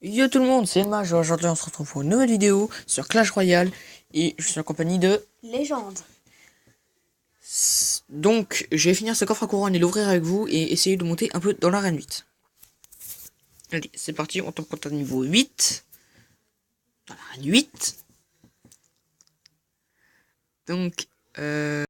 Yo tout le monde, c'est Elma. Aujourd'hui on se retrouve pour une nouvelle vidéo sur Clash Royale et je suis en compagnie de... Légende. Donc je vais finir ce coffre à couronne et l'ouvrir avec vous et essayer de monter un peu dans l'arène 8. Allez, c'est parti, on tombe à niveau 8. Dans l'arène 8. Donc, on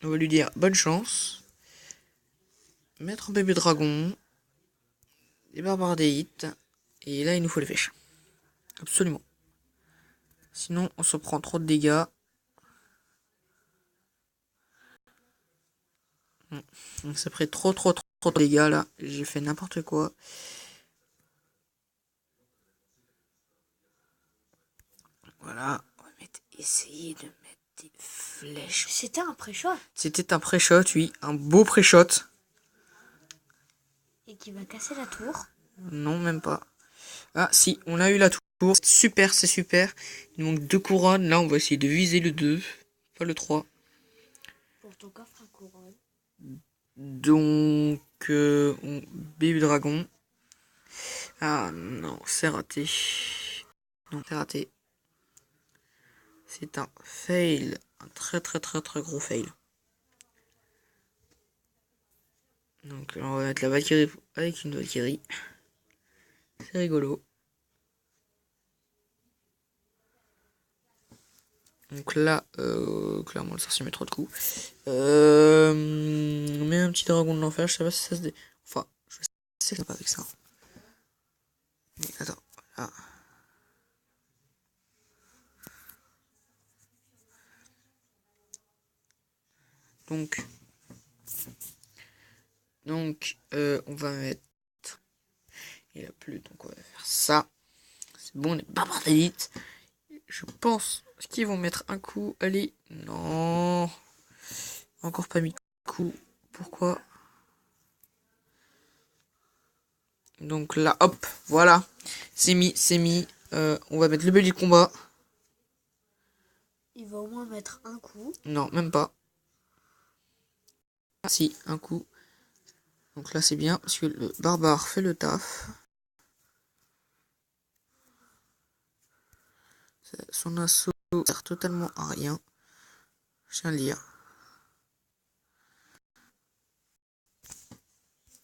va lui dire bonne chance. Mettre un bébé dragon. Des barbares d'élite. Et là il nous faut les flèches. Absolument. Sinon on se prend trop de dégâts. Donc ça ferait trop de dégâts là. J'ai fait n'importe quoi. Voilà. On va essayer de mettre des flèches. C'était un pré-shot. C'était un pré-shot, oui. Un beau pré-shot. Et qui va casser la tour. Non, même pas. Ah si, on a eu la tour. Super, c'est super. Il manque 2 couronnes. Là, on va essayer de viser le 2. Pas le 3. Pour ton coffre à couronne. Donc, bébé dragon. Ah non, c'est raté. Non, c'est raté. C'est un fail. Un très gros fail. Donc on va mettre la Valkyrie avec une Valkyrie. C'est rigolo. Donc là, clairement le sorcier met trop de coups. On met un petit dragon de l'enfer, je sais pas si ça se dé... Enfin, je sais pas avec ça. Mais attends, voilà. Donc, on va mettre... Il a plus, donc on va faire ça. C'est bon, les barbares d'élite. Je pense qu'ils vont mettre un coup. Allez, non. Encore pas mis de coup. Pourquoi? Donc là, hop, voilà. C'est mis, c'est mis. On va mettre le bélier de combat. Il va au moins mettre un coup. Non, même pas. Ah, si, un coup. Donc là, c'est bien, parce que le barbare fait le taf. Son assaut sert totalement à rien. Je viens de lire.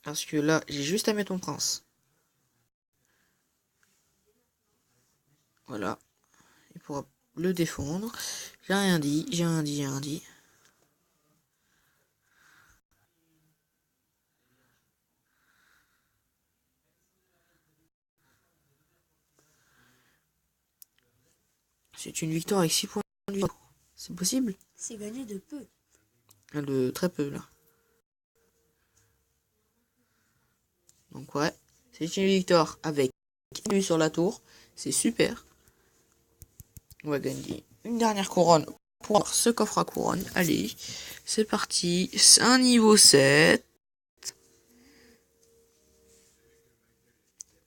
Parce que là, j'ai juste à mettre mon prince. Voilà. Il pourra le défendre. J'ai rien dit, j'ai rien dit, j'ai rien dit. C'est une victoire avec 6 points de vie. C'est possible? C'est gagné de peu. De très peu, là. Donc ouais, c'est une victoire avec une sur la tour. C'est super. On va gagner une dernière couronne pour avoir ce coffre à couronne. Allez, c'est parti. C'est un niveau 7.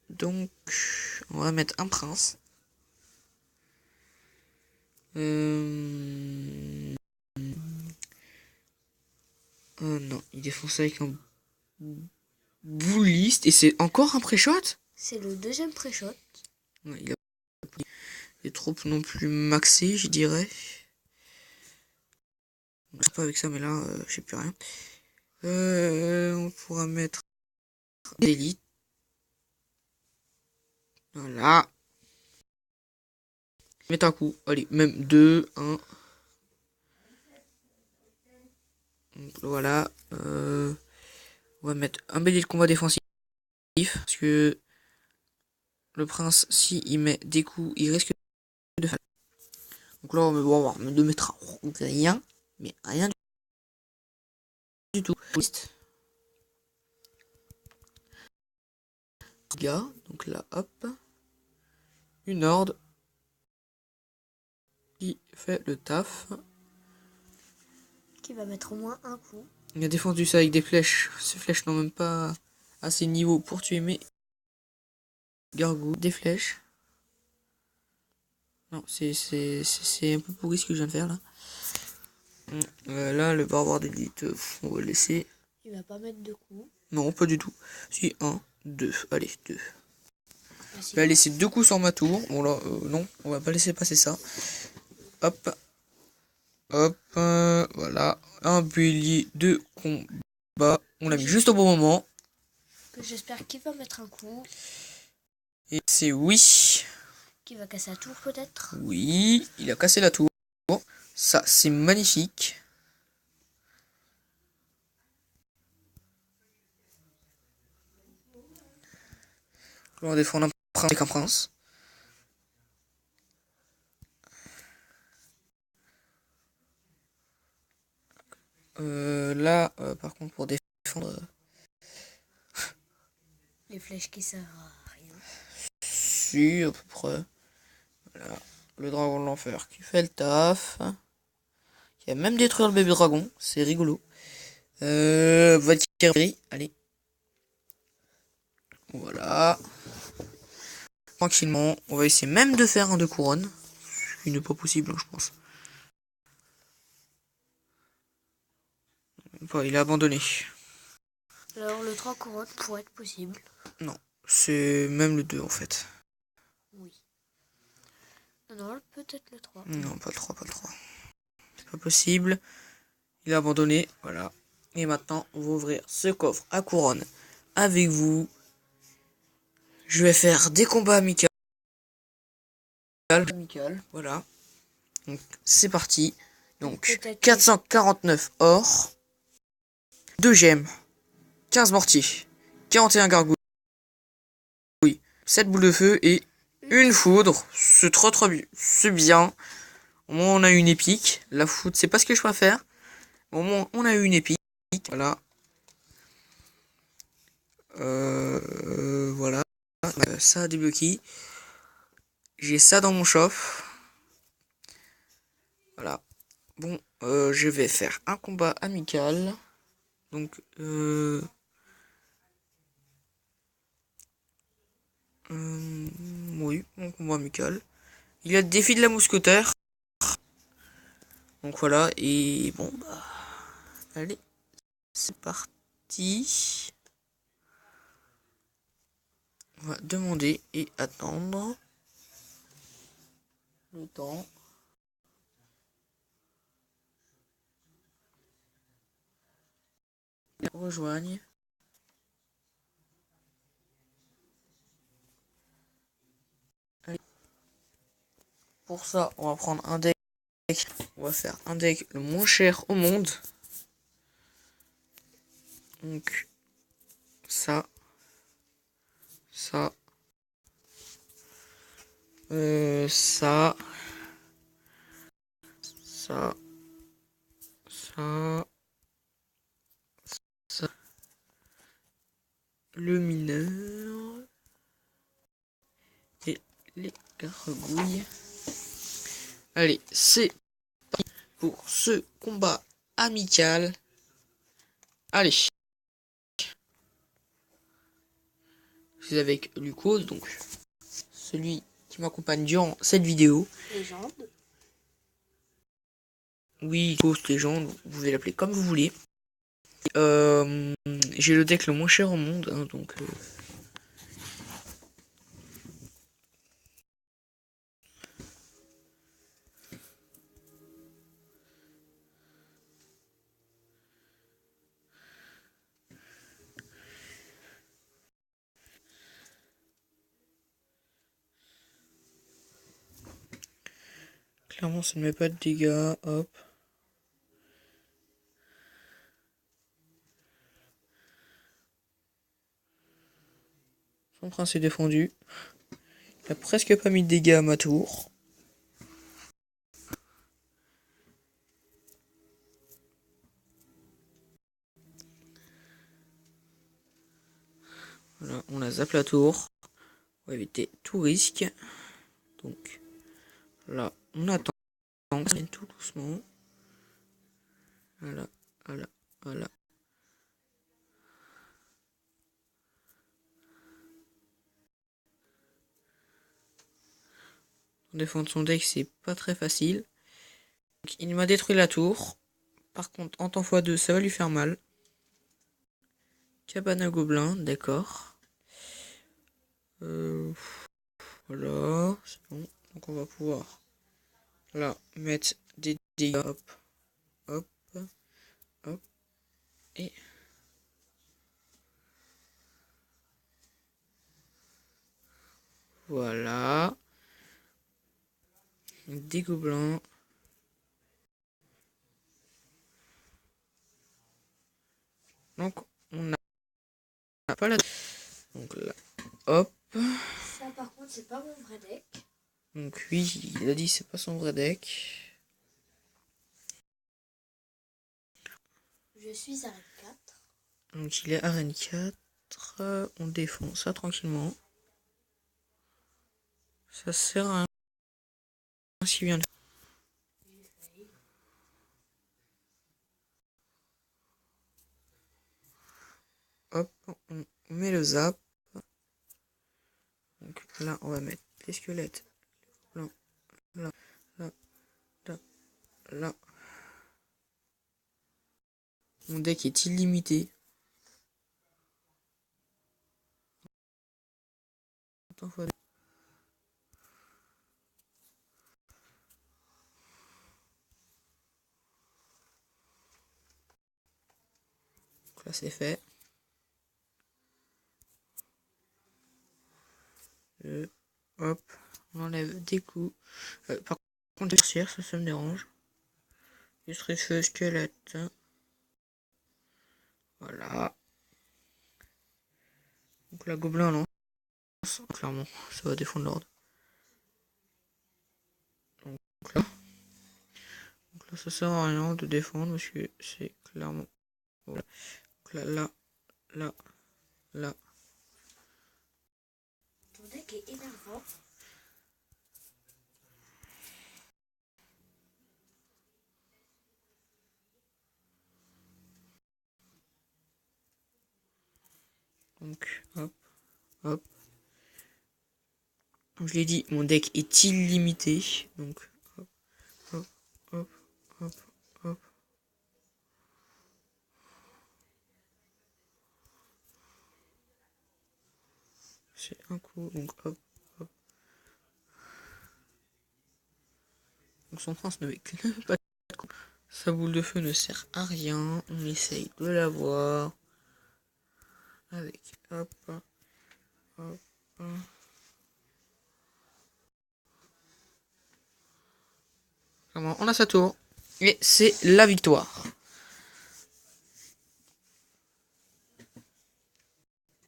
Donc, on va mettre un prince. Oh non, il défonce avec un bouliste. Et c'est encore un pré-shot. C'est le deuxième pré-shot. Ouais, il a pas les troupes non plus maxées, je dirais. Je sais pas avec ça, mais là, je sais plus rien. On pourra mettre l'élite. Voilà. Mettre un coup. Allez, même 2, 1. Donc voilà. On va mettre un bélier de combat défensif. Parce que le prince, si il met des coups, il risque de faire. Donc là, on va voir de mettre rien. Mais rien du tout. Gars, donc là, hop. Une horde qui fait le taf. Qui va mettre au moins un coup. Il a défendu ça avec des flèches. Ces flèches n'ont même pas assez de niveau pour tuer mes gargouilles. Des flèches. Non, c'est un peu pourri ce que je viens de faire là. Là, le barbare d'élite, on va le laisser. Il va pas mettre de coup. Non, pas du tout. Si, un. 2. Allez, 2. Bah, Je vais laisser 2 coups sur ma tour. Bon là, non, on va pas laisser passer ça. Hop. Hop, voilà. Un bélier de combat. On l'a mis juste au bon moment. J'espère qu'il va mettre un coup. Et c'est oui. Qu'il va casser la tour peut-être. Oui, il a cassé la tour. Ça, c'est magnifique. On va défendre un prince avec un prince. Là, par contre, pour défendre... Les flèches qui servent à rien. Si, à peu près. Voilà. Le dragon de l'enfer qui fait le taf. Qui a même détruire le bébé dragon. C'est rigolo. Valkyrie. Allez. Voilà. Tranquillement. On va essayer même de faire un 2 couronnes. Ce qui n'est pas possible, hein, je pense. Enfin, il a abandonné. Alors le 3 couronnes pourrait être possible. Non. C'est même le 2 en fait. Oui. Non, peut-être le 3. Non, pas le 3, pas le 3. C'est pas possible. Il a abandonné. Voilà. Et maintenant, on va ouvrir ce coffre à couronne avec vous. Je vais faire des combats amicaux. Voilà. Donc, c'est parti. Donc, 449 or. 2 gemmes. 15 mortiers. 41 gargouilles. 7 boules de feu et une foudre. C'est trop bien. C'est bien. Au moins, on a une épique. La foudre, c'est pas ce que je préfère. Au moins, on a eu une épique. Voilà. Voilà. Ça a débloqué. J'ai ça dans mon chauffe. Voilà. Bon, je vais faire un combat amical. Donc, oui, un combat amical. Il y a le défi de la mousquetaire. Donc voilà, et bon, bah, allez, c'est parti. On va demander et attendre le temps. Rejoigne. Allez. Pour ça, on va prendre un deck. On va faire un deck le moins cher au monde. Donc, ça. Ça. Ça. Ça. Ça. Ça. Le mineur. Et les gargouilles. Allez, c'est parti pour ce combat amical. Allez. C'est avec Lucos, donc celui qui m'accompagne durant cette vidéo. Légende. Oui, Lucos Légende, vous pouvez l'appeler comme vous voulez. J'ai le deck le moins cher au monde, hein, donc... Clairement, ça ne met pas de dégâts, hop. Son prince est défendu. Il a presque pas mis de dégâts à ma tour. Voilà, on a zappé la tour. On va éviter tout risque. Donc, là, on attend. On vient tout doucement. Voilà, voilà, voilà. Défendre son deck, c'est pas très facile. Donc, il m'a détruit la tour. Par contre, en temps x2, ça va lui faire mal. Cabane à gobelins, d'accord. Voilà, c'est bon. Donc on va pouvoir là mettre des dégâts. Hop, hop, hop. Et voilà. Des gobelins. Donc on n'a pas la... Donc là, hop. Ça, par contre, c'est pas mon vrai deck. Donc oui, il a dit c'est pas son vrai deck. Je suis arène 4. Donc il est arène 4. On défend ça tranquillement. Ça sert à rien si bien. Hop, on met le zap. Donc là, on va mettre les squelettes. Là, là, là, là, là. Mon deck est illimité. Attends, faut... Donc là, c'est fait. Hop, on enlève des coups. Par contre, ça me dérange. Il serait feu squelette. Voilà. Donc la gobelin lance. Clairement, ça va défendre l'ordre. Donc là, ça sert à rien de défendre parce que c'est clairement. Voilà. Donc là, là. Ton deck est énervant. Donc, hop, hop. Comme je l'ai dit, mon deck est illimité. Donc, hop, hop, hop, hop, hop. C'est un coup, donc hop, hop. Donc son prince ne met que pas de coup. Sa boule de feu ne sert à rien. On essaye de l'avoir. Avec hop, hop, hop. Comment on a sa tour. Et c'est la victoire.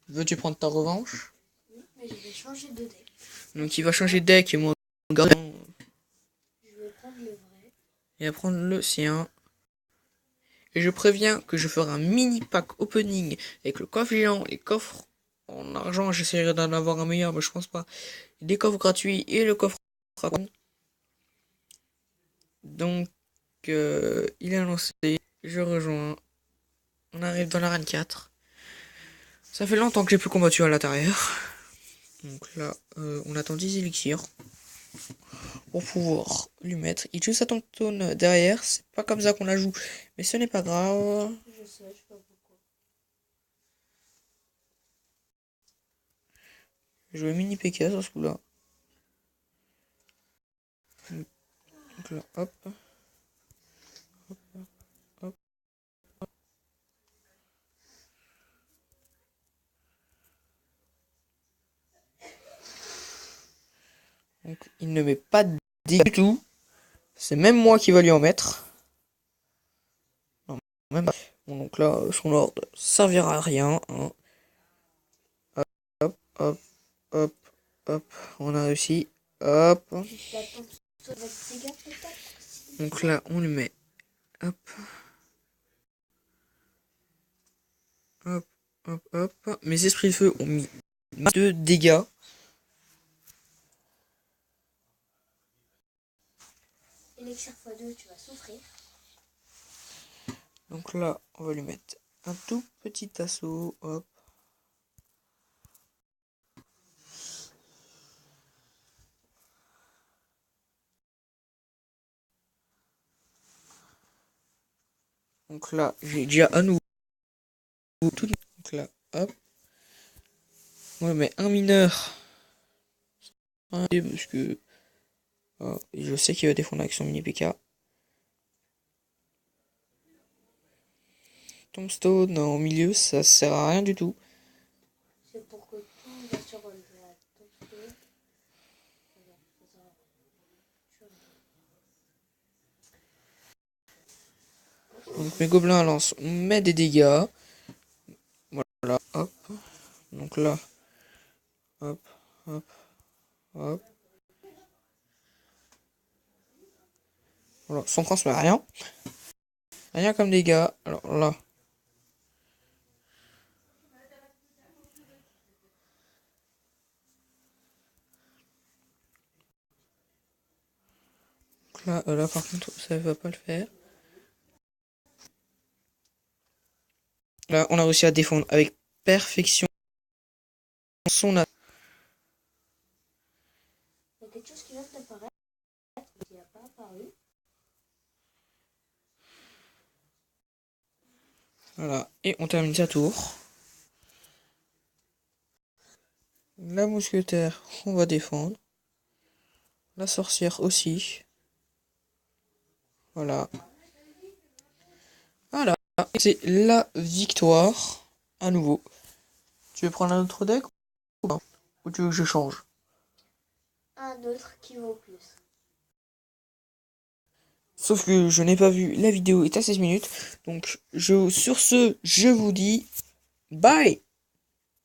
Veux-tu prendre ta revanche? Oui, mais je vais changer de deck. Donc il va changer de deck et moi garder. Je vais prendre le vrai. Et à prendre le sien. Et je préviens que je ferai un mini pack opening avec le coffre géant, les coffres en argent. J'essaierai d'en avoir un meilleur, mais je pense pas. Des coffres gratuits et le coffre Dragon. Donc il est lancé. Je rejoins. On arrive dans l'arène 4. Ça fait longtemps que j'ai plus combattu à l'intérieur. Donc là, on attend 10 élixirs pour pouvoir lui mettre. Il joue sa tontonne derrière. C'est pas comme ça qu'on la joue. Mais ce n'est pas grave. Je sais pas pourquoi. Je vais mini PK sur ce coup-là. Donc là, hop. Hop, hop. Donc il ne met pas de dégâts du tout. C'est même moi qui va lui en mettre. Non, même pas. Bon, donc là, son ordre servira à rien. Hein. Hop, hop, hop, hop. On a réussi. Hop. Donc là, on lui met. Hop. Hop, hop, hop. Mes esprits de feu ont mis 2 dégâts. Élixir x2, tu vas souffrir. Donc là, on va lui mettre un tout petit assaut. Hop. Donc là, j'ai déjà à nouveau tout. Donc là, hop. On lui met un mineur. hein, parce que je sais qu'il va défendre avec son mini PK. Tombstone au milieu, ça sert à rien du tout. C'est pour que tout va sur la tombstone. Donc mes gobelins à lance mettent des dégâts. Voilà, hop. Donc là, hop, hop, hop. Voilà, son camp se met rien. Rien comme dégâts. Alors là. Là par contre, ça va pas le faire. Là, on a réussi à défendre avec perfection son attaque. Il y a quelque chose qui vient d'apparaître, qui n'a pas apparu. Voilà, et on termine sa tour. La mousquetaire, on va défendre. La sorcière aussi. Voilà. Voilà. Et c'est la victoire. À nouveau. Tu veux prendre un autre deck ou pas? Ou tu veux que je change? Un autre qui vaut plus. Sauf que je n'ai pas vu, la vidéo est à 16 minutes. Donc sur ce, je vous dis bye.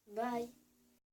Bye.